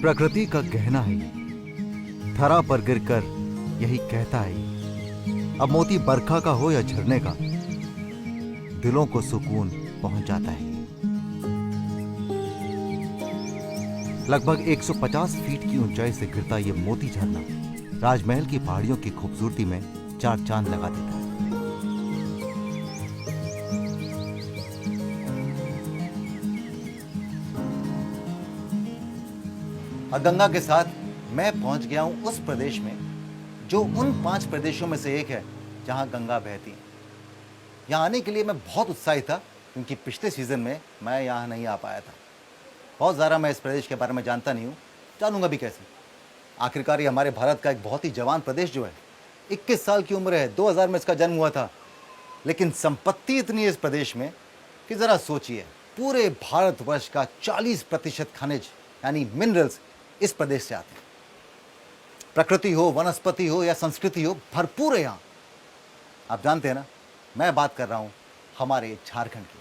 प्रकृति का कहना है ये, थरा पर गिरकर यही कहता है ये। अब मोती बरखा का हो या झरने का, दिलों को सुकून पहुंचाता है। लगभग 150 फीट की ऊंचाई से गिरता ये मोती झरना राजमहल की पहाड़ियों की खूबसूरती में चार चांद लगा देता है। और गंगा के साथ मैं पहुंच गया हूं उस प्रदेश में जो उन 5 प्रदेशों में से एक है जहां गंगा बहती है। यहां आने के लिए मैं बहुत उत्साहित था क्योंकि पिछले सीजन में मैं यहां नहीं आ पाया था। बहुत ज़्यादा मैं इस प्रदेश के बारे में जानता नहीं हूं, जानूंगा भी कैसे। आखिरकार ये हमारे भारत का एक बहुत ही जवान प्रदेश जो है, 21 साल की उम्र है, 2000 में इसका जन्म हुआ था, लेकिन संपत्ति इतनी है इस प्रदेश में कि ज़रा सोचिए, पूरे भारतवर्ष का 40% खनिज यानी मिनरल्स इस प्रदेश से आते हैं। प्रकृति हो, वनस्पति हो या संस्कृति हो, भरपूर है यहाँ। आप जानते हैं ना, मैं बात कर रहा हूँ हमारे झारखंड की।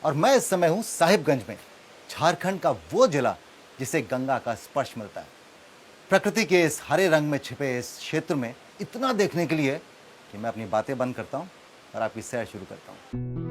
और मैं इस समय हूँ साहिबगंज में, झारखंड का वो जिला जिसे गंगा का स्पर्श मिलता है। प्रकृति के इस हरे रंग में छिपे इस क्षेत्र में इतना देखने के लिए कि मैं अपनी बातें बंद करता हूँ और आपकी सैर शुरू करता हूँ।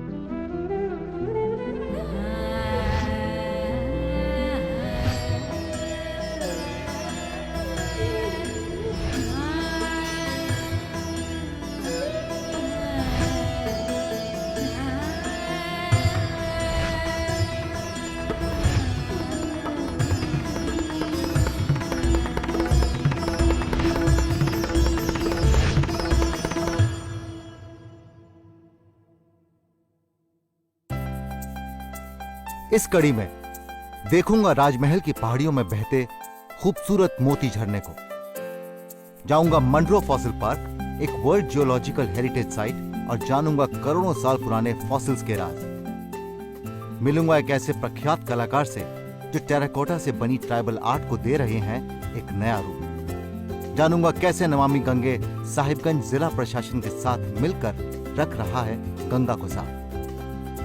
इस कड़ी में देखूंगा राजमहल की पहाड़ियों में बहते खूबसूरत मोती झरने को। जाऊंगा मंड्रो फॉसिल पार्क, एक वर्ल्ड जियोलॉजिकल हेरिटेज साइट, और जानूंगा करोड़ों साल पुराने फॉसिल्स के राज। मिलूंगा एक ऐसे प्रख्यात कलाकार से जो टेराकोटा से बनी ट्राइबल आर्ट को दे रहे हैं एक नया रूप। जानूंगा कैसे नमामि गंगे साहिबगंज जिला प्रशासन के साथ मिलकर रख रहा है गंगा को साफ।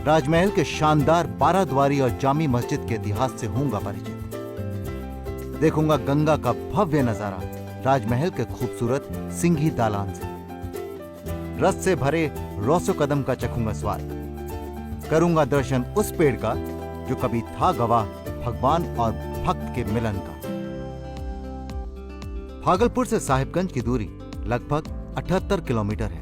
राजमहल के शानदार 12 द्वारी और जामी मस्जिद के इतिहास से होऊंगा परिचित। देखूंगा गंगा का भव्य नजारा राजमहल के खूबसूरत सिंघी दालान से। रस से भरे रौसो कदम का चखूंगा स्वाद। करूंगा दर्शन उस पेड़ का जो कभी था गवाह भगवान और भक्त के मिलन का। भागलपुर से साहिबगंज की दूरी लगभग 78 किलोमीटर है।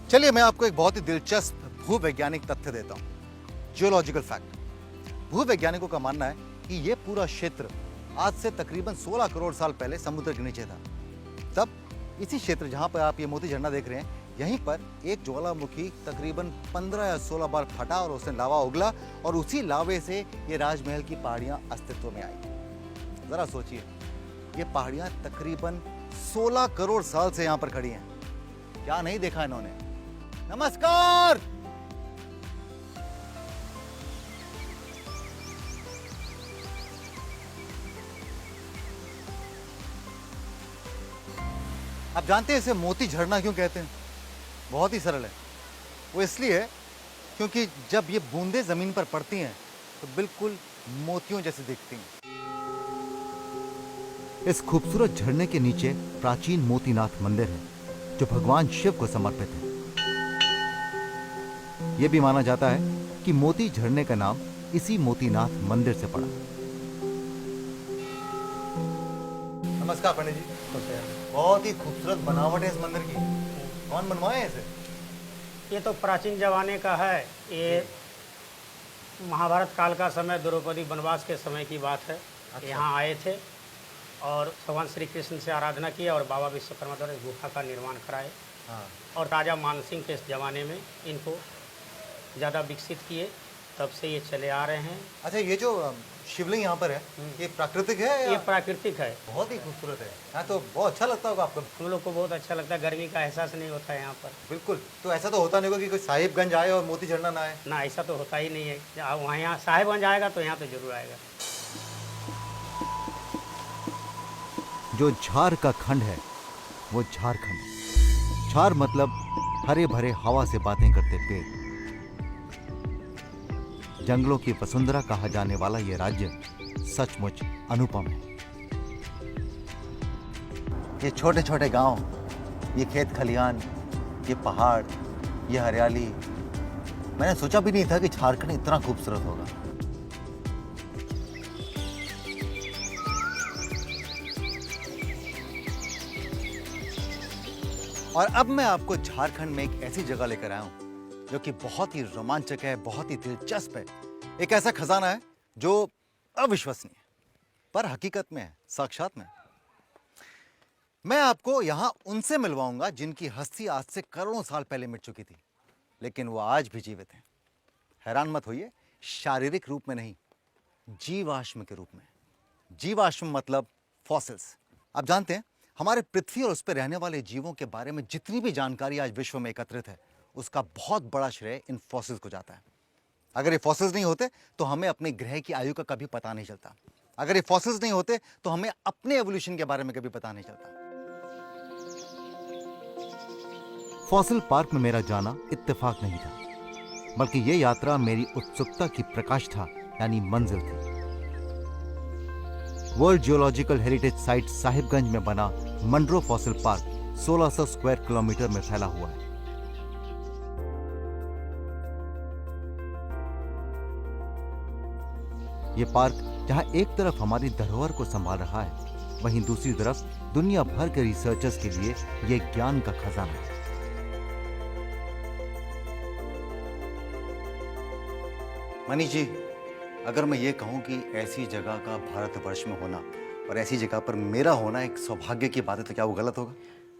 चलिए मैं आपको एक बहुत ही दिलचस्प भूवैज्ञानिक तथ्य देता हूं, जियोलॉजिकल फैक्ट। भूवैज्ञानिकों का मानना है कि यह पूरा क्षेत्र आज से तकरीबन 16 करोड़ साल पहले समुद्र के नीचे था। तब इसी क्षेत्र जहां पर आप ये मोती झरना देख रहे हैं, यहीं पर एक ज्वालामुखी तकरीबन 15 या 16 बार फटा और उसने लावा उगला और उसी लावे से ये राजमहल की पहाड़ियां अस्तित्व में आई। जरा सोचिए, ये पहाड़ियां तकरीबन 16 करोड़ साल से यहां पर खड़ी हैं। क्या नहीं देखा इन्होंने। नमस्कार। आप जानते हैं इसे मोती झरना क्यों कहते हैं? बहुत ही सरल है। वो इसलिए है क्योंकि जब ये बूंदें जमीन पर पड़ती हैं तो बिल्कुल मोतियों जैसे दिखती हैं। इस खूबसूरत झरने के नीचे प्राचीन मोतीनाथ मंदिर है जो भगवान शिव को समर्पित है। यह भी माना जाता है कि मोती झरने का नाम इसी मोतीनाथ मंदिर से पड़ा। नमस्कार पंडित जी। बहुत ही खूबसूरत बनावट है इस मंदिर की। कौन बनवाए है इसे? ये तो प्राचीन जमाने का है। ये महाभारत काल का समय, द्रौपदी वनवास के समय की बात है। अच्छा। यहाँ आए थे और भगवान श्री कृष्ण से आराधना की और बाबा विश्वकर्मा द्वारा इस गुफा का निर्माण कराए। हाँ। और राजा मानसिंह के इस जमाने में इनको ज़्यादा विकसित किए, तब से ये चले आ रहे हैं। अच्छा, ये जो शिवलिंग यहाँ पर है ये प्राकृतिक है या? ये प्राकृतिक है। बहुत ही खूबसूरत है। हाँ, तो बहुत अच्छा लगता होगा आपको। हम लोग को बहुत अच्छा लगता है। गर्मी का एहसास नहीं होता है यहाँ पर। बिल्कुल। तो ऐसा तो होता नहीं होगा कि कोई साहिबगंज आए और मोती झरना ना आए? ना, ऐसा तो होता ही नहीं है। वहाँ यहाँ साहिबगंज आएगा तो यहाँ तो जरूर आएगा। जो झार का खंड है वो झारखंड। झार मतलब हरे भरे हवा से बातें करते पेड़। जंगलों की वसुंधरा कहा जाने वाला ये राज्य सचमुच अनुपम है। ये छोटे छोटे गांव, ये खेत खलियान, ये पहाड़, ये हरियाली, मैंने सोचा भी नहीं था कि झारखंड इतना खूबसूरत होगा। और अब मैं आपको झारखंड में एक ऐसी जगह लेकर आया हूं जो कि बहुत ही रोमांचक है, बहुत ही दिलचस्प है। एक ऐसा खजाना है जो अविश्वसनीय है, पर हकीकत में है, साक्षात में है। मैं आपको यहां उनसे मिलवाऊंगा जिनकी हस्ती आज से करोड़ों साल पहले मिट चुकी थी, लेकिन वो आज भी जीवित हैं। हैरान मत होइए, शारीरिक रूप में नहीं, जीवाश्म के रूप में। जीवाश्म मतलब फॉसिल्स। आप जानते हैं, हमारे पृथ्वी और उस पर रहने वाले जीवों के बारे में जितनी भी जानकारी आज विश्व में एकत्रित है, उसका बहुत बड़ा श्रेय इन फॉसिल्स को जाता है। अगर ये फॉसिल्स नहीं होते तो हमें अपने ग्रह की आयु का कभी पता नहीं चलता। अगर ये फॉसिल्स नहीं होते तो हमें अपने एवोल्यूशन के बारे में कभी पता नहीं चलता। फॉसिल पार्क में मेरा जाना इत्तेफाक नहीं था, बल्कि ये यात्रा मेरी उत्सुकता की प्रकाष्ठा यानी मंजिल थी। World geological heritage site Sahibganj में बना Munro fossil park 1600 square kilometre में फैला हुआ है। यह पार्क जहां एक तरफ हमारी धरोहर को संभाल रहा है, वहीं दूसरी तरफ दुनिया भर के रिसर्चर्स के लिए यह ज्ञान का खजाना है। मनीष जी, अगर मैं ये कहूं कि ऐसी जगह का भारतवर्ष में होना और ऐसी जगह पर मेरा होना एक सौभाग्य की बात है, तो क्या वो गलत होगा?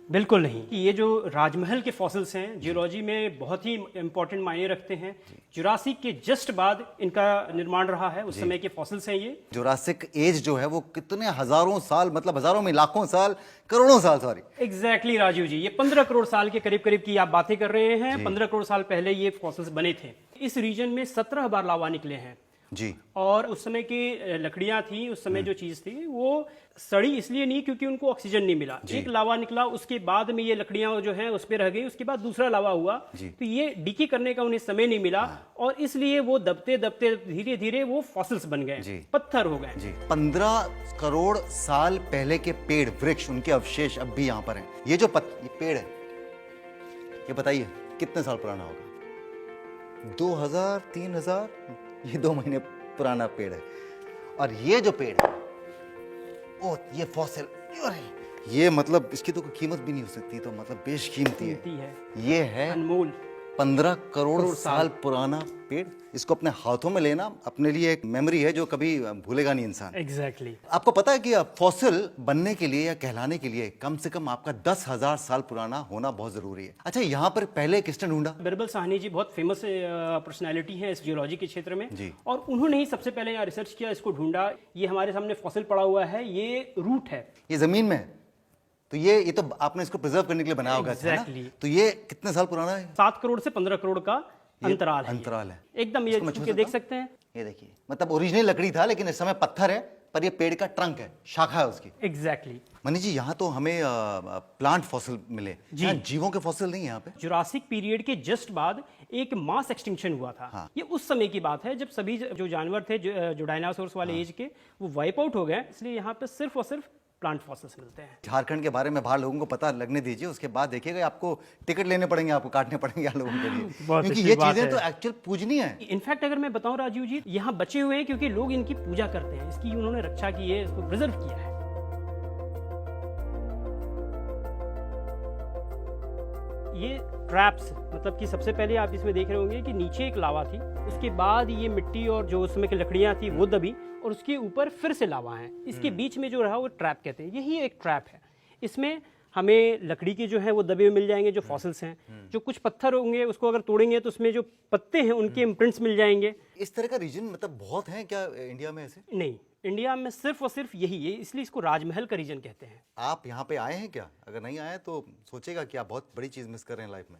बिल्कुल नहीं। ये जो राजमहल के फॉसिल्स हैं जियोलॉजी में बहुत ही इंपॉर्टेंट मायने रखते हैं। जुरासिक के जस्ट बाद इनका निर्माण रहा है, उस समय के फॉसिल्स हैं ये। जुरासिक एज जो है वो कितने हजारों साल, मतलब हजारों में लाखों साल, करोड़ों साल, सॉरी। एग्जैक्टली राजीव जी, ये 15 करोड़ साल के करीब करीब की आप बातें कर रहे हैं। 15 करोड़ साल पहले ये फॉसिल्स बने थे। इस रीजन में 17 बार लावा निकले हैं जी। और उस समय की लकड़ियां थी, उस समय जो चीज थी वो सड़ी इसलिए नहीं क्योंकि उनको ऑक्सीजन नहीं मिला। एक लावा निकला, उसके बाद में ये लकड़ियां जो हैं उस पे रह गई, उसके बाद दूसरा लावा हुआ, तो ये डिकी करने का उन्हें समय नहीं मिला और इसलिए वो दबते दबते धीरे धीरे वो फॉसिल्स बन गए, पत्थर हो गए। 15 करोड़ साल पहले के पेड़, वृक्ष, उनके अवशेष अब भी यहाँ पर हैं। ये जो ये पेड़ है, ये बताइए कितने साल पुराना होगा? 2000, 3000, ये 2 महीने पुराना पेड़ है। और ये जो पेड़ है, ओ ये फॉसिल, ये मतलब इसकी तो कोई कीमत भी नहीं हो सकती, तो मतलब बेशकीमती है। ये है अनमोल 15 करोड़ साल पुराना पेड़। इसको अपने हाथों में लेना अपने लिए एक मेमोरी है जो कभी भूलेगा नहीं इंसान। एग्जैक्टली। आपको पता है कि फॉसिल बनने के लिए या कहलाने के लिए कम से कम आपका 10,000 साल पुराना होना बहुत जरूरी है। अच्छा, यहाँ पर पहले किसने ढूंढा? बिरबल साहनी जी बहुत फेमस पर्सनालिटी है इस जियोलॉजी के क्षेत्र में जी। और उन्होंने ही सबसे पहले यहाँ रिसर्च किया, इसको ढूंढा। ये हमारे सामने फॉसिल पड़ा हुआ है, ये रूट है, ये जमीन में है। तो ये तो आपने इसको प्रिजर्व करने के लिए बनाया होगा, है ना? तो ये कितने साल पुराना है? 7 करोड़ से 15 करोड़ का अंतराल है। एकदम ये छू के देख सकते हैं। ये देखिए, मतलब ओरिजिनल लकड़ी था लेकिन इस समय पत्थर है, पर ये पेड़ का ट्रंक है, शाखा है उसकी। एग्जैक्टली। मनीष जी, यहाँ तो हमें प्लांट फॉसिल मिले, यहाँ जीवों के फॉसिल नहीं है यहाँ पे। जुरासिक पीरियड के जस्ट बाद एक मास एक्सटिंक्शन हुआ था। हाँ। ये उस समय की बात है जब सभी जो जानवर थे जो डायनासोर्स वाले एज के, वो वाइप आउट हो गए, इसलिए यहाँ पे सिर्फ और सिर्फ प्लांट फॉसिल्स मिलते हैं। झारखंड के बारे में बाहर लोगों को पता लगने दीजिए, उसके बाद देखिएगा आपको टिकट लेने पड़ेंगे, आपको काटने पड़ेंगे यहाँ लोगों के लिए, क्योंकि ये चीजें तो एक्चुअल पूजनीय है। इनफैक्ट अगर मैं बताऊं राजीव जी, यहाँ बचे हुए हैं क्योंकि लोग इनकी पूजा करते हैं, इसकी उन्होंने रक्षा की है, इसको प्रिजर्व किया है। ये ट्रैप्स, मतलब कि सबसे पहले आप इसमें देख रहे होंगे कि नीचे एक लावा थी, उसके बाद ये मिट्टी और जो उसमें की लकड़ियां थी वो दबी और उसके ऊपर फिर से लावा है। इसके बीच में जो रहा वो ट्रैप कहते हैं। यही एक ट्रैप है। इसमें हमें लकड़ी के जो है वो दबे हुए मिल जाएंगे, जो फॉसिल्स हैं। जो कुछ पत्थर होंगे उसको अगर तोड़ेंगे तो उसमें जो पत्ते हैं उनके इम्प्रिंट्स मिल जाएंगे। इस तरह का रीजन मतलब बहुत है क्या इंडिया में ऐसे? नहीं, इंडिया में सिर्फ और सिर्फ यही है, इसलिए इसको राजमहल का रीजन कहते हैं। आप यहाँ पे आए हैं क्या? अगर नहीं आए तो सोचेगा कि आप बहुत बड़ी चीज मिस कर रहे हैं लाइफ में।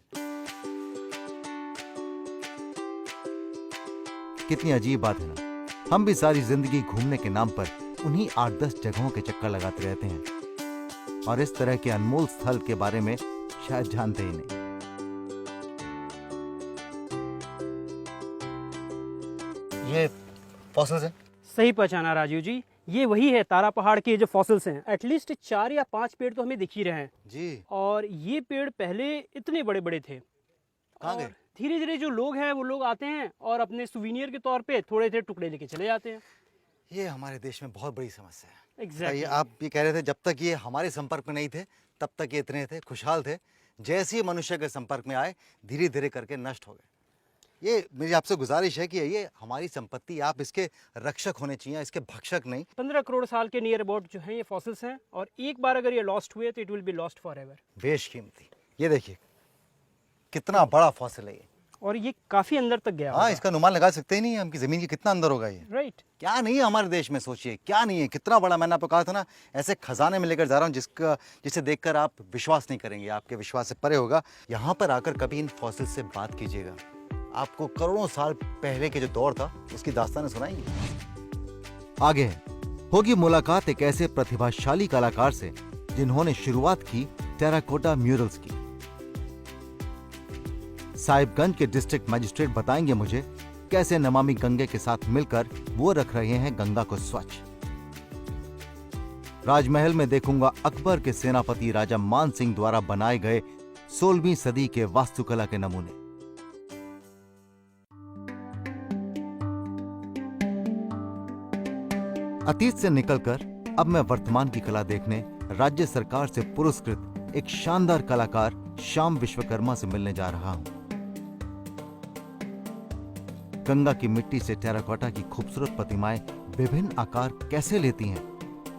कितनी अजीब बात है ना, हम भी सारी जिंदगी घूमने के नाम पर उन्हीं 8-10 जगहों के चक्कर लगाते रहते हैं। और इस तरह के अनमोल स्थल के बारे में शायद जानते ही नहीं। ये फॉसिल्स हैं? सही पहचाना राजीव जी, ये वही है तारा पहाड़ के जो फॉसिल्स हैं। एटलीस्ट 4 या 5 पेड़ तो हमें दिख ही रहे हैं जी। और ये पेड़ पहले इतने बड़े बड़े थे। कहाँ गए? धीरे धीरे जो लोग हैं वो लोग आते हैं और अपने सुवीनियर के तौर पे थोड़े थोड़े टुकड़े लेके चले जाते हैं। ये हमारे देश में बहुत बड़ी समस्या है। एग्जैक्टली। आप ये कह रहे थे जब तक ये हमारे संपर्क में नहीं थे तब तक ये इतने थे, खुशहाल थे। जैसे ही मनुष्य के संपर्क में आए धीरे धीरे करके नष्ट हो गए। ये मेरी आपसे गुजारिश है कि ये हमारी संपत्ति, आप इसके रक्षक होने चाहिए, इसके भक्षक नहीं। 15 करोड़ साल के नियर अबाउट जो है ये फॉसिल्स हैं और एक बार अगर ये लॉस्ट हुए तो it will be lost for ever. बेशकीमती। ये देखिए कितना बड़ा फॉसिल है ये, और ये काफी अंदर तक गया। हाँ, इसका अनुमान लगा सकते ही नहीं हम कि जमीन के कितना अंदर होगा ये। राइट। क्या नहीं है हमारे देश में, सोचिए क्या नहीं है, कितना बड़ा। मैंने आपको कहा था ना, ऐसे खजाने में लेकर जा रहा हूँ जिसे देखकर आप विश्वास नहीं करेंगे, आपके विश्वास से परे होगा। यहाँ पर आकर कभी इन फॉसिल से बात कीजिएगा, आपको करोड़ों साल पहले के जो दौर था उसकी दास्तानें सुनाएंगे। आगे होगी मुलाकात एक ऐसे प्रतिभाशाली कलाकार से जिन्होंने शुरुआत की टेराकोटा म्यूरल्स की। साहिबगंज के डिस्ट्रिक्ट मजिस्ट्रेट बताएंगे मुझे कैसे नमामि गंगे के साथ मिलकर वो रख रहे हैं गंगा को स्वच्छ। राजमहल में देखूंगा अकबर के सेनापति राजा मान सिंह द्वारा बनाए गए 16वीं सदी के वास्तुकला के नमूने। अतीत से निकलकर अब मैं वर्तमान की कला देखने राज्य सरकार से पुरस्कृत एक शानदार कलाकार श्याम विश्वकर्मा से मिलने जा रहा हूं। गंगा की मिट्टी से टेराकोटा की खूबसूरत प्रतिमाएं विभिन्न आकार कैसे लेती हैं,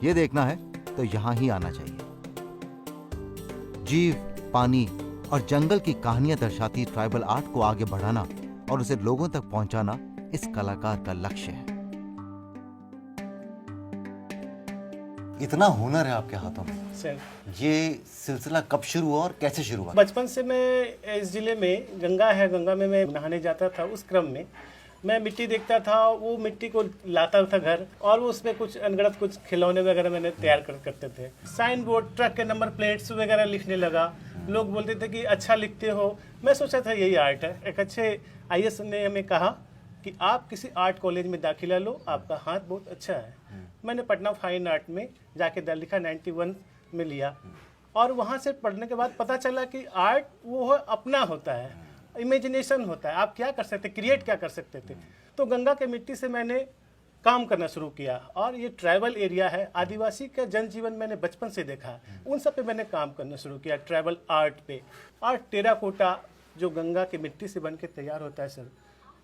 ये देखना है तो यहां ही आना चाहिए। जीव, पानी और जंगल की कहानियां दर्शाती ट्राइबल आर्ट को आगे बढ़ाना और उसे लोगों तक पहुंचाना इस कलाकार का लक्ष्य है। इतना हुनर है आपके हाथों में सर। ये सिलसिला कब शुरू हुआ और कैसे शुरू हुआ? बचपन से मैं इस जिले में गंगा है, गंगा में मैं नहाने जाता था। उस क्रम में मैं मिट्टी देखता था, वो मिट्टी को लाता था घर और वो उसमें कुछ अनगढ़ंत कुछ खिलौने वगैरह मैंने तैयार करते थे। साइन बोर्ड, ट्रक के नंबर प्लेट्स वगैरह लिखने लगा। लोग बोलते थे कि अच्छा लिखते हो। मैं सोचा था यही आर्ट है। एक अच्छे आईएएस ने हमें कहा कि आप किसी आर्ट कॉलेज में दाखिला लो, आपका हाथ बहुत अच्छा है। मैंने पटना फाइन आर्ट में जाके लिखा, 91 में लिया। और वहाँ से पढ़ने के बाद पता चला कि आर्ट वो अपना होता है, इमेजिनेशन होता है। आप क्या कर सकते, क्रिएट क्या कर सकते थे। तो गंगा के मिट्टी से मैंने काम करना शुरू किया। और ये ट्राइबल एरिया है, आदिवासी का जनजीवन मैंने बचपन से देखा, उन सब पे मैंने काम करना शुरू किया, ट्राइबल आर्ट पे। और टेराकोटा जो गंगा के मिट्टी से बन के तैयार होता है सर,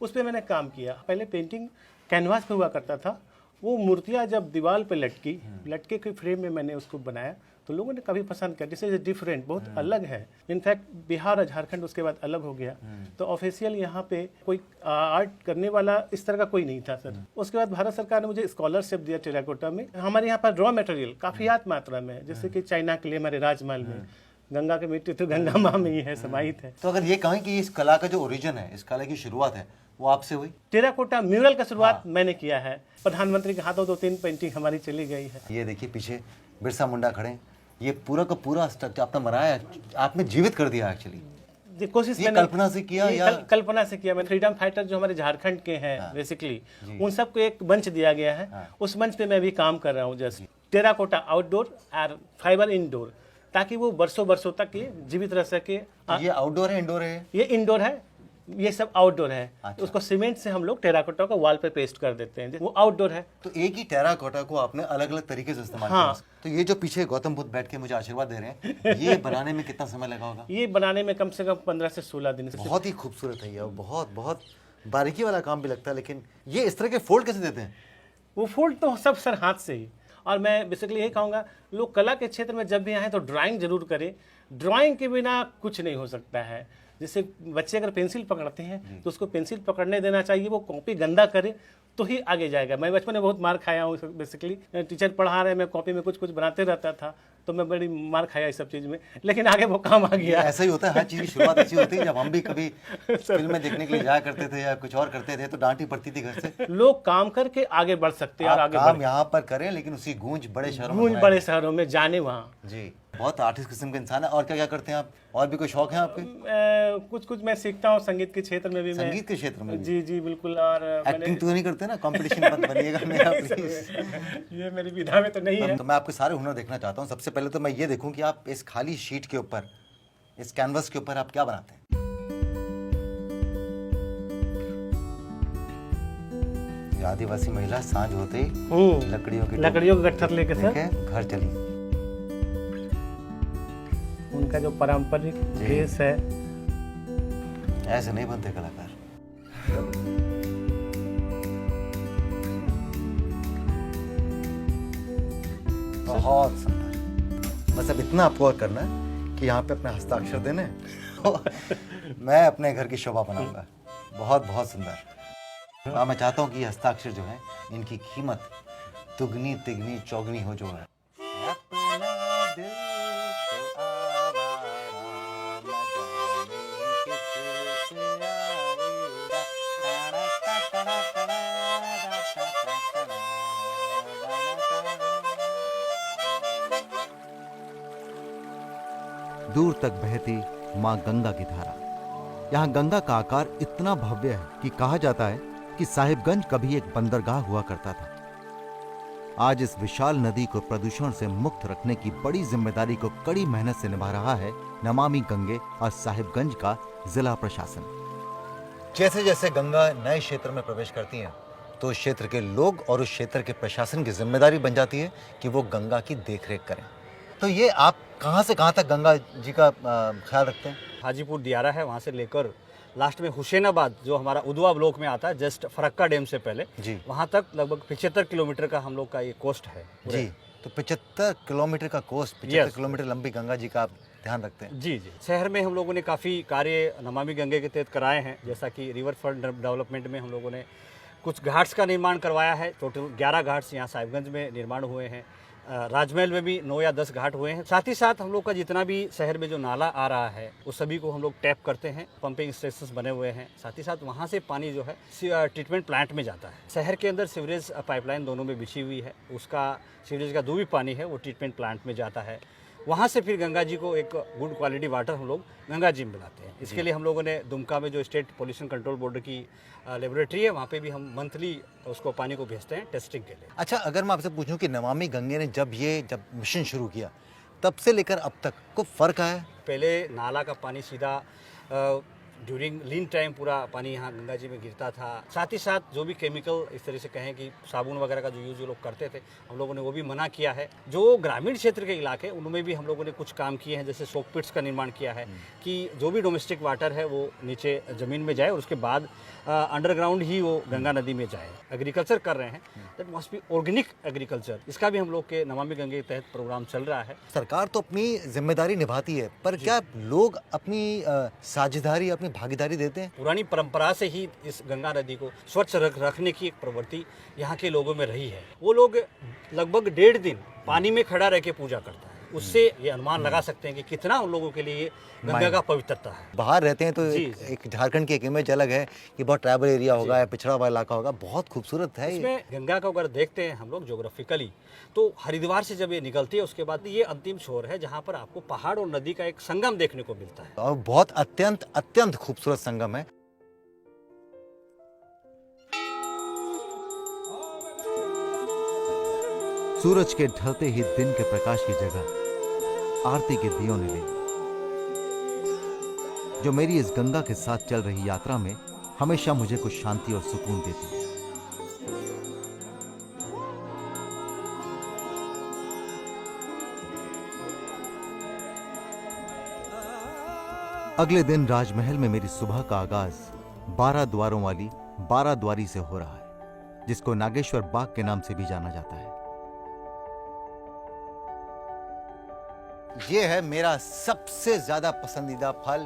उस पर मैंने काम किया। पहले पेंटिंग कैनवास पे हुआ करता था, वो मूर्तियाँ जब दीवार पे लटके के फ्रेम में मैंने उसको बनाया तो लोगों ने काफ़ी पसंद किया। दिस इज डिफरेंट, बहुत अलग है। इनफैक्ट बिहार और झारखंड उसके बाद अलग हो गया। तो ऑफिशियल यहाँ पे कोई आर्ट करने वाला इस तरह का कोई नहीं था सर। उसके बाद भारत सरकार ने मुझे स्कॉलरशिप दिया टेराकोटा में। हमारे यहाँ पर रॉ मटेरियल काफ़ी मात्रा में है, जैसे कि चाइना के लिए हमारे राजमहल में गंगा की मिट्टी तो गंगा माँ में ही है, समाहित है। तो अगर ये कहें कि इस कला का जो ओरिजिन है, इस कला की शुरुआत है, वो आपसे हुई? टेराकोटा म्यूरल का शुरुआत मैंने किया है। प्रधानमंत्री के हाथों 2-3 पेंटिंग हमारी चली गई है। ये देखिए पीछे बिरसा मुंडा खड़े, ये पूरा का पूरा स्ट्रक्चर आपने बनाया, आपने जीवित कर दिया एक्चुअली। कोशिश ये कल्पना से किया या कल्पना से किया। मैं फ्रीडम फाइटर जो हमारे झारखंड के हैं बेसिकली, उन सबको एक मंच दिया गया है। उस मंच पे मैं भी काम कर रहा हूँ। जैसे टेराकोटा आउटडोर और फाइबर इंडोर, ताकि वो बरसों तक ये जीवित रह सके। ये आउटडोर है, इंडोर है? ये इंडोर है, ये सब आउटडोर है। अच्छा। उसको सीमेंट से हम लोग टेराकोटा को वॉल पे पेस्ट कर देते हैं, वो आउटडोर है। तो एक ही टेराकोटा को आपने अलग अलग तरीके से इस्तेमाल किया। तो ये जो पीछे गौतम बुद्ध बैठ के मुझे आशीर्वाद दे रहे हैं, ये बनाने में कितना समय लगा होगा? ये बनाने में कम से कम 15 से 16 दिन। बहुत ही खूबसूरत है ये, बहुत बहुत बारीकी वाला काम भी लगता है। लेकिन ये इस तरह के फोल्ड कैसे देते हैं? वो फोल्ड तो सब सर हाथ से ही। और मैं बेसिकली यही कहूँगा, लोग कला के क्षेत्र में जब भी आए तो ड्राइंग जरूर करें। ड्राइंग के बिना कुछ नहीं हो सकता है। जैसे बच्चे अगर पेंसिल पकड़ते हैं तो उसको पेंसिल पकड़ने देना चाहिए, वो कॉपी गंदा करे तो ही आगे जाएगा। मैं बचपन में बहुत मार खाया हूँ बेसिकली। टीचर पढ़ा रहे, मैं कॉपी में कुछ बनाते रहता था, तो मैं बड़ी मार खाया इस सब चीज़ में, लेकिन आगे वो काम आ गया। ऐसा ही होता है, हर चीज़ की शुरुआत ऐसी होती है। जब हम भी कभी फिल्में देखने के लिए जाया करते थे या कुछ और करते थे तो डांट ही पड़ती थी घर से। लोग काम करके आगे बढ़ सकते हैं और आगे काम यहाँ पर करें, लेकिन उसी गूंज बड़े शहरों में जाने वहाँ। जी बहुत आर्टिस्ट किस्म के इंसान है। और क्या क्या करते हैं आप? और भी कोई शौक है आपके? कुछ कुछ मैं सीखता हूँ, संगीत के क्षेत्र में भी मैं। संगीत के क्षेत्र में भी? जी जी बिल्कुल। और एक्टिंग तो नहीं करते ना? कंपटीशन मत बनिएगा मेरा प्लीज। ये मेरी विधा में तो नहीं है। तो मैं आपके सारे हुनर देखना चाहता हूँ। सबसे पहले तो मैं ये देखूँ कि आप इस खाली शीट के ऊपर, इस कैनवस के ऊपर आप क्या बनाते हैं? ये आदिवासी महिला सांझ होते ही लकड़ियों का गट्ठर लेके लेके घर चली। उनका जो पारंपरिक ड्रेस है। ऐसे नहीं बनते कलाकार। बहुत सुंदर। बस अब इतना आपको और करना है कि यहाँ पे अपने हस्ताक्षर देने मैं अपने घर की शोभा बनाऊंगा। बहुत बहुत सुंदर। मैं चाहता हूँ कि ये हस्ताक्षर जो है, इनकी कीमत दुगनी तिगनी चौगनी हो जो है। दूर तक बहती मां गंगा की धारा। यहाँ गंगा का आकार इतना भव्य है कि कहा जाता है कि साहिबगंज कभी एक बंदरगाह हुआ करता था। आज इस विशाल नदी को प्रदूषण से मुक्त रखने की बड़ी जिम्मेदारी को कड़ी मेहनत से निभा रहा है नमामि गंगे और साहिबगंज का जिला प्रशासन। जैसे जैसे गंगा नए क्षेत्र में प्रवेश करती है तो उस क्षेत्र के लोग और उस क्षेत्र के प्रशासन की जिम्मेदारी बन जाती है कि वो गंगा की देखरेख करें। तो ये आप कहाँ से कहाँ तक गंगा जी का ख्याल रखते हैं? हाजीपुर दियारा है, वहाँ से लेकर लास्ट में हुसैनाबाद जो हमारा उदवा ब्लॉक में आता है, जस्ट फरक्का डैम से पहले जी, वहाँ तक लगभग 75 किलोमीटर का हम लोग का ये कोस्ट है जी। तो 75 किलोमीटर का कोस्ट, 75 किलोमीटर लंबी गंगा जी का आप ध्यान रखते हैं? जी जी। शहर में हम लोगों ने काफ़ी कार्य नमामि गंगे के तहत कराए हैं, जैसा कि रिवर फ्रंट डेवलपमेंट में हम लोगों ने कुछ घाट्स का निर्माण करवाया है। टोटल 11 घाट्स यहाँ साहिबगंज में निर्माण हुए हैं। राजमहल में भी 9 या 10 घाट हुए हैं। साथ ही साथ हम लोग का जितना भी शहर में जो नाला आ रहा है उस सभी को हम लोग टैप करते हैं। पंपिंग स्टेशंस बने हुए हैं। साथ ही साथ वहाँ से पानी जो है ट्रीटमेंट प्लांट में जाता है। शहर के अंदर सीवरेज पाइपलाइन दोनों में बिछी हुई है, उसका सीवरेज का जो भी पानी है वो ट्रीटमेंट प्लांट में जाता है। वहाँ से फिर गंगा जी को एक गुड क्वालिटी वाटर हम लोग गंगा जी में मिलाते हैं। इसके लिए हम लोगों ने दुमका में जो स्टेट पोल्यूशन कंट्रोल बोर्ड की लेबोरेटरी है, वहाँ पे भी हम मंथली उसको पानी को भेजते हैं टेस्टिंग के लिए। अच्छा, अगर मैं आपसे पूछूं कि नमामि गंगे ने जब मिशन शुरू किया तब से लेकर अब तक कोई फ़र्क आया? पहले नाला का पानी सीधा ड्यूरिंग लीन टाइम पूरा पानी यहाँ गंगा जी में गिरता था। साथ ही साथ जो भी केमिकल इस तरह से कहें कि साबुन वगैरह का जो यूज़ लोग करते थे, हम लोगों ने वो भी मना किया है। जो ग्रामीण क्षेत्र के इलाके उनमें भी हम लोगों ने कुछ काम किए हैं, जैसे सोक पिट्स का निर्माण किया है कि जो भी डोमेस्टिक वाटर है वो नीचे ज़मीन में जाए और उसके बाद अंडरग्राउंड ही वो गंगा नदी में जाए। एग्रीकल्चर कर रहे हैं, that must be organic agriculture. इसका भी हम लोग के नमामि गंगे के तहत प्रोग्राम चल रहा है। सरकार तो अपनी जिम्मेदारी निभाती है, पर क्या लोग अपनी साझेदारी, अपनी भागीदारी देते हैं? पुरानी परंपरा से ही इस गंगा नदी को स्वच्छ रखने की एक प्रवृत्ति यहाँ के लोगों में रही है। वो लोग लगभग 1.5 दिन पानी में खड़ा रह के पूजा करता है। उससे ये अनुमान लगा सकते हैं कि कितना उन लोगों के लिए गंगा का पवित्रता है। बाहर रहते हैं तो एक झारखंड की एक इमेज अलग है कि बहुत ट्राइबल एरिया होगा या पिछड़ा हुआ इलाका होगा। बहुत खूबसूरत है। इसमें गंगा को अगर देखते हैं हम लोग ज्योग्राफिकली, तो हरिद्वार से जब ये निकलती है उसके बाद ये अंतिम छोर है जहाँ पर आपको पहाड़ और नदी का एक संगम देखने को मिलता है और बहुत अत्यंत खूबसूरत संगम है। सूरज के ढलते ही दिन के प्रकाश की जगह आरती के दियों ने ली, जो मेरी इस गंगा के साथ चल रही यात्रा में हमेशा मुझे कुछ शांति और सुकून देती है। अगले दिन राजमहल में मेरी सुबह का आगाज 12 द्वारों वाली 12 द्वारी से हो रहा है, जिसको नागेश्वर बाग के नाम से भी जाना जाता है। ये है मेरा सबसे ज्यादा पसंदीदा फल,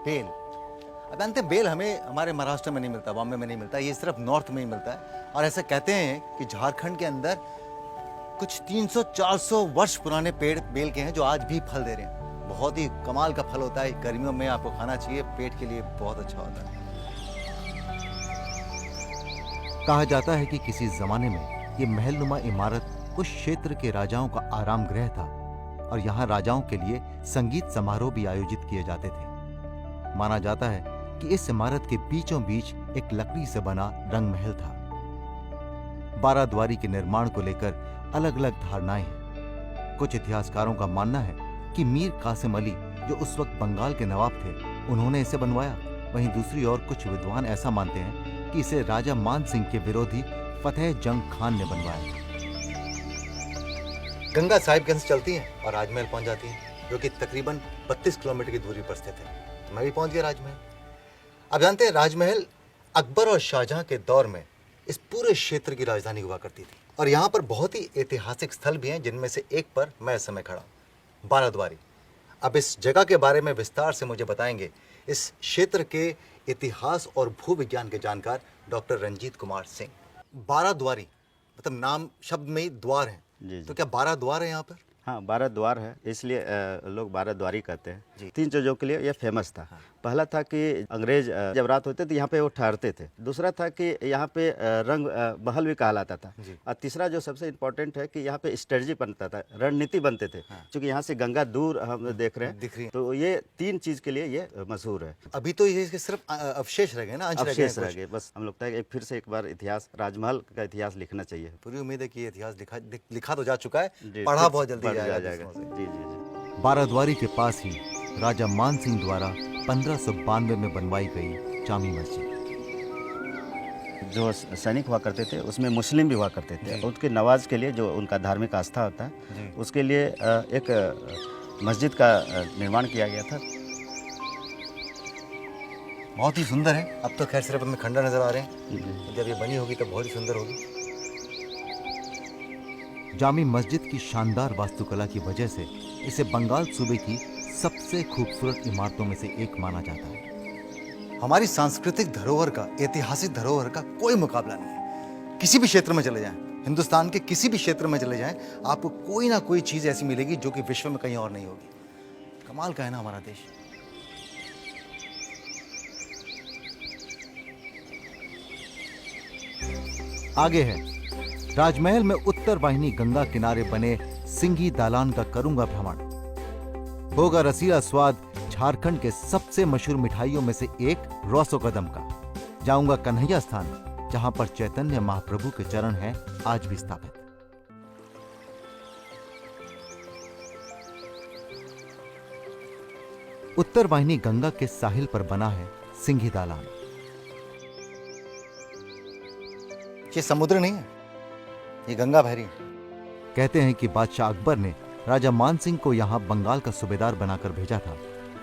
बेल। अब जानते हैं बेल हमें हमारे महाराष्ट्र में नहीं मिलता, बॉम्बे में नहीं मिलता, ये सिर्फ नॉर्थ में ही मिलता है। और ऐसे कहते हैं कि झारखंड के अंदर कुछ 300-400 वर्ष पुराने पेड़ बेल के हैं जो आज भी फल दे रहे हैं। बहुत ही कमाल का फल होता है, गर्मियों में आपको खाना चाहिए, पेट के लिए बहुत अच्छा होता है। कहा जाता है कि किसी जमाने में ये महलनुमा इमारत उस क्षेत्र के राजाओं का आराम गृह था और यहाँ राजाओं के लिए संगीत समारोह भी आयोजित किए जाते थे। माना जाता है कि इस इमारत के बीचों बीच एक लकड़ी से बना रंग महल था। 12 द्वारी के निर्माण को लेकर अलग अलग धारणाएं हैं। कुछ इतिहासकारों का मानना है कि मीर कासिम अली, जो उस वक्त बंगाल के नवाब थे, उन्होंने इसे बनवाया। वहीं दूसरी ओर कुछ विद्वान ऐसा मानते हैं कि इसे राजा मान सिंह के विरोधी फतेह जंग खान ने बनवाया। गंगा साहिबगंज चलती हैं और राजमहल पहुंच जाती हैं, जो कि तकरीबन 32 किलोमीटर की दूरी पर स्थित है। तो मैं भी पहुंच गया राजमहल। अब जानते हैं, राजमहल अकबर और शाहजहां के दौर में इस पूरे क्षेत्र की राजधानी हुआ करती थी। और यहाँ पर बहुत ही ऐतिहासिक स्थल भी हैं, जिनमें से एक पर मैं इस समय खड़ा हूँ, 12 द्वारी। अब इस जगह के बारे में विस्तार से मुझे बताएंगे इस क्षेत्र के इतिहास और भू विज्ञान के जानकार डॉक्टर रंजीत कुमार सिंह। 12 द्वारी मतलब नाम शब्द में ही द्वार है, जी, तो क्या 12 द्वार है यहाँ पर? हाँ, 12 द्वार है, इसलिए लोग 12 द्वारी कहते हैं। जी। 3 चीज़ों के लिए ये फेमस था। पहला था कि अंग्रेज जब रात होते थे यहाँ पे वो ठहरते थे। दूसरा था कि यहाँ पे रंग महल भी कहलाता था। जी। और तीसरा जो सबसे इम्पोर्टेंट है कि यहाँ पे स्ट्रेटजी बनता था, रणनीति बनते थे। क्योंकि यहाँ से गंगा दूर हम देख रहे दिख रही हैं, है। तो ये 3 चीज़ के लिए ये मशहूर है। अभी तो ये सिर्फ अवशेष रह गए ना, अंश रह गए अवशेष हैं रह कुछ। गए, बस हम लगता है कि फिर से एक बार इतिहास, राजमहल का इतिहास लिखना चाहिए। पूरी उम्मीद है कि ये इतिहास लिखा तो जा चुका है, जी, पढ़ा फिर बहुत जल्दी पढ़ जाएगा जाएगा। दूसरों से। जी जी जी। 12 द्वारी के पास ही राजा मान सिंह द्वारा 1592 में बनवाई गई जामी मस्जिद। जो सैनिक हुआ करते थे उसमें मुस्लिम भी हुआ करते थे। उनके नवाज के लिए, जो उनका धार्मिक आस्था होता है, उसके लिए एक मस्जिद का निर्माण किया गया था। बहुत ही सुंदर है। अब तो खैर सिर्फ हमें खंडर नजर आ रहे हैं, जब ये बनी होगी तो बहुत ही सुंदर होगी। जामी मस्जिद की शानदार वास्तुकला की वजह से इसे बंगाल सूबे की सबसे खूबसूरत इमारतों में से एक माना जाता है। हमारी सांस्कृतिक धरोहर का, ऐतिहासिक धरोहर का कोई मुकाबला नहीं है। किसी भी क्षेत्र में चले जाएं, हिंदुस्तान के किसी भी क्षेत्र में चले जाएं, आपको कोई ना कोई चीज ऐसी मिलेगी जो कि विश्व में कहीं और नहीं होगी। कमाल का है ना हमारा देश। आगे है राजमहल में उत्तर वाहिनी गंगा किनारे बने सिंघी दालान का करूंगा भ्रमण। होगा रसीला स्वाद झारखंड के सबसे मशहूर मिठाइयों में से एक रौसो कदम का। जाऊंगा कन्हैया स्थान, जहां पर चैतन्य महाप्रभु के चरण हैं आज भी स्थापित। उत्तर वाहिनी गंगा के साहिल पर बना है सिंघी दालान। ये समुद्र नहीं है, ये गंगा बहरी है। कहते हैं कि बादशाह अकबर ने राजा मान सिंह को यहां बंगाल का सूबेदार बनाकर भेजा था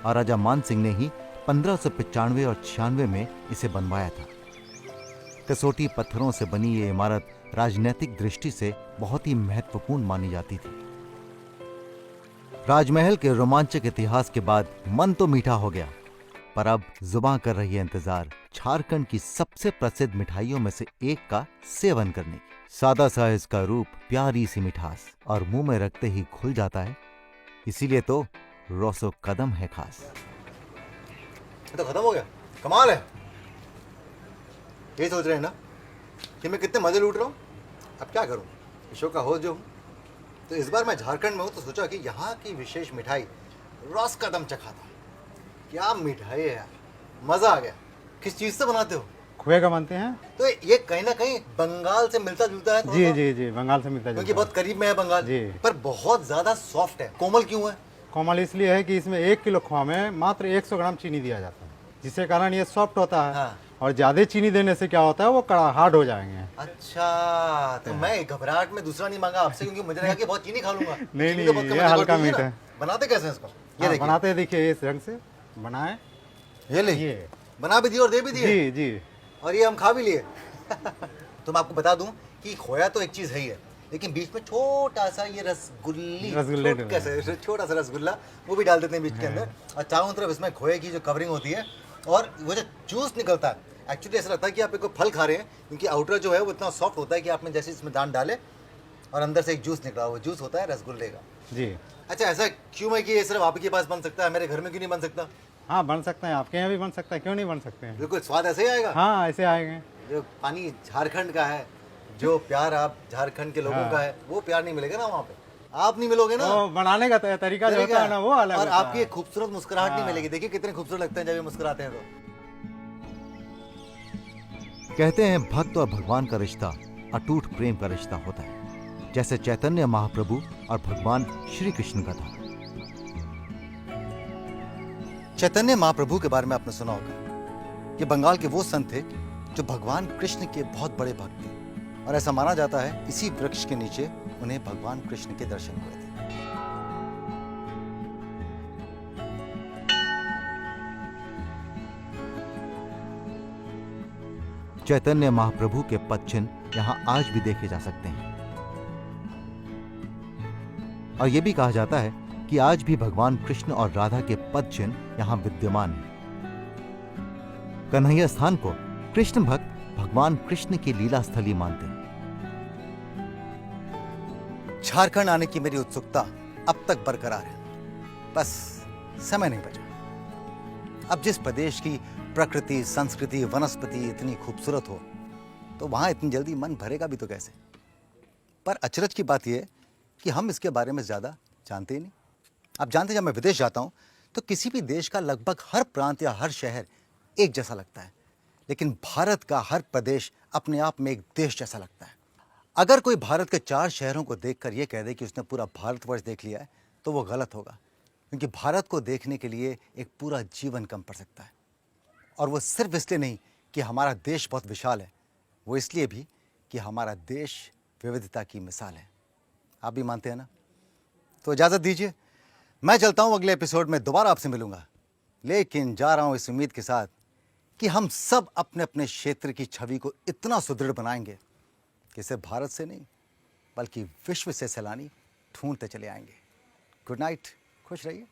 और राजा मान सिंह ने ही 1595 और 96 में इसे बनवाया था। कसौटी पत्थरों से बनी ये इमारत राजनीतिक दृष्टि से बहुत ही महत्वपूर्ण मानी जाती थी। राजमहल के रोमांचक इतिहास के बाद मन तो मीठा हो गया, पर अब जुबां कर रही है इंतजार झारखंड की सबसे प्रसिद्ध मिठाइयों में से एक का सेवन करने की। सादा सा इसका रूप, प्यारी सी मिठास और मुंह में रखते ही खुल जाता है, इसीलिए तो रौसो कदम है खास। तो खत्म हो गया, कमाल है। ये सोच रहे हैं ना कि मैं कितने मजे लूट रहा हूँ। अब क्या करूँ, शो का होस्ट जो हूँ, तो इस बार मैं झारखंड में हूँ तो सोचा कि यहाँ की विशेष मिठाई रस कदम चखा था। क्या मिठाई है यार, मजा आ गया। किस चीज से बनाते हो? खोए का बनते हैं। तो ये कहीं ना कहीं बंगाल से मिलता जुलता है। जी जी जी, बंगाल से मिलता क्योंकि जुलता बहुत करीब में है बंगाल जी। पर बहुत ज्यादा सॉफ्ट है। कोमल क्यों है? कोमल इसलिए है कि इसमें 1 किलो खोआ में मात्र 100 ग्राम चीनी दिया जाता है, जिसके कारण ये सॉफ्ट होता है। हाँ। और ज्यादा चीनी देने से क्या होता है, वो कड़ा हार्ड हो जाएंगे। अच्छा, तो मैं घबराहट में दूसरा नहीं मांगा आपसे, क्योंकि मुझे लगा कि बहुत चीनी खा लूंगा। नहीं, चीनी तो बहुत नहीं, कम ये है, हल्का देखो, मीठा ना। है। बनाते कैसे हैं इसको? ये हाँ, देखिए, बनाते देखिए इस रंग से बनाए। ये ले, ये बना भी दिए और दे भी दिए। जी जी। और ये हम खा भी लिए। तो मैं आपको बता दूं कि खोया तो एक चीज है ही है, लेकिन बीच में छोटा सा ये रसगुल्ले कैसे छोटा सा रसगुल्ला वो भी डाल देते हैं बीच के अंदर। और चारों तरफ इसमें खोए की जो कवरिंग होती है और वो जो जूस निकलता है, एक्चुअली ऐसा लगता है कि आप एक फल खा रहे हैं, क्योंकि आउटर जो है वो इतना सॉफ्ट होता है कि आपने जैसे इसमें दांत डाले और अंदर से एक जूस निकला, वो जूस होता है रसगुल्ले का। जी। अच्छा, ऐसा क्यों है कि ये सिर्फ आपके पास बन सकता है, मेरे घर में क्यों नहीं बन सकता? हाँ, बन सकता है, आपके यहाँ भी बन सकता है, क्यों नहीं बन सकते हैं। बिल्कुल, स्वाद ऐसे ही आएगा। हाँ, ऐसे आएंगे। जो पानी झारखंड का है, जो प्यार आप झारखंड के लोगों हाँ। का है, वो प्यार नहीं मिलेगा ना वहाँ पे। आप नहीं मिलोगे ना। वो बनाने का तरीका जो होता है ना वो अलग और होता आपकी है। एक खूबसूरत मुस्कुराहट नहीं मिलेगी। देखिए कितने खूबसूरत लगते हैं जब ये मुस्कुराते हैं तो। कहते हैं भक्त और भगवान का रिश्ता अटूट प्रेम का रिश्ता होता है, जैसे चैतन्य महाप्रभु और भगवान श्री कृष्ण का था। चैतन्य महाप्रभु के बारे में आपने सुना होगा। ये बंगाल के वो संत थे जो भगवान कृष्ण के बहुत बड़े भक्त थे, और ऐसा माना जाता है इसी वृक्ष के नीचे उन्हें भगवान कृष्ण के दर्शन हुए थे। चैतन्य महाप्रभु के पद चिन्ह यहां आज भी देखे जा सकते हैं, और यह भी कहा जाता है कि आज भी भगवान कृष्ण और राधा के पद चिन्ह यहां विद्यमान हैं। कन्हैया स्थान को कृष्ण भक्त भगवान कृष्ण की लीला स्थली मानते हैं। झारखंड आने की मेरी उत्सुकता अब तक बरकरार है, बस समय नहीं बचा। अब जिस प्रदेश की प्रकृति, संस्कृति, वनस्पति इतनी खूबसूरत हो, तो वहां इतनी जल्दी मन भरेगा भी तो कैसे। पर अचरज की बात यह है कि हम इसके बारे में ज्यादा जानते ही नहीं। आप जानते, जब मैं विदेश जाता हूं तो किसी भी देश का लगभग हर प्रांत या हर शहर एक जैसा लगता है, लेकिन भारत का हर प्रदेश अपने आप में एक देश जैसा लगता है। अगर कोई भारत के 4 शहरों को देखकर यह कह दे कि उसने पूरा भारतवर्ष देख लिया है, तो वो गलत होगा, क्योंकि भारत को देखने के लिए एक पूरा जीवन कम पड़ सकता है। और वो सिर्फ इसलिए नहीं कि हमारा देश बहुत विशाल है, वो इसलिए भी कि हमारा देश विविधता की मिसाल है। आप भी मानते हैं ना? तो इजाज़त दीजिए, मैं चलता हूं। अगले एपिसोड में दोबारा आपसे मिलूंगा, लेकिन जा रहा हूं इस उम्मीद के साथ कि हम सब अपने अपने क्षेत्र की छवि को इतना सुदृढ़ बनाएंगे कि सिर्फ भारत से नहीं बल्कि विश्व से सैलानी ढूंढते चले आएंगे। गुड नाइट, खुश रहिए।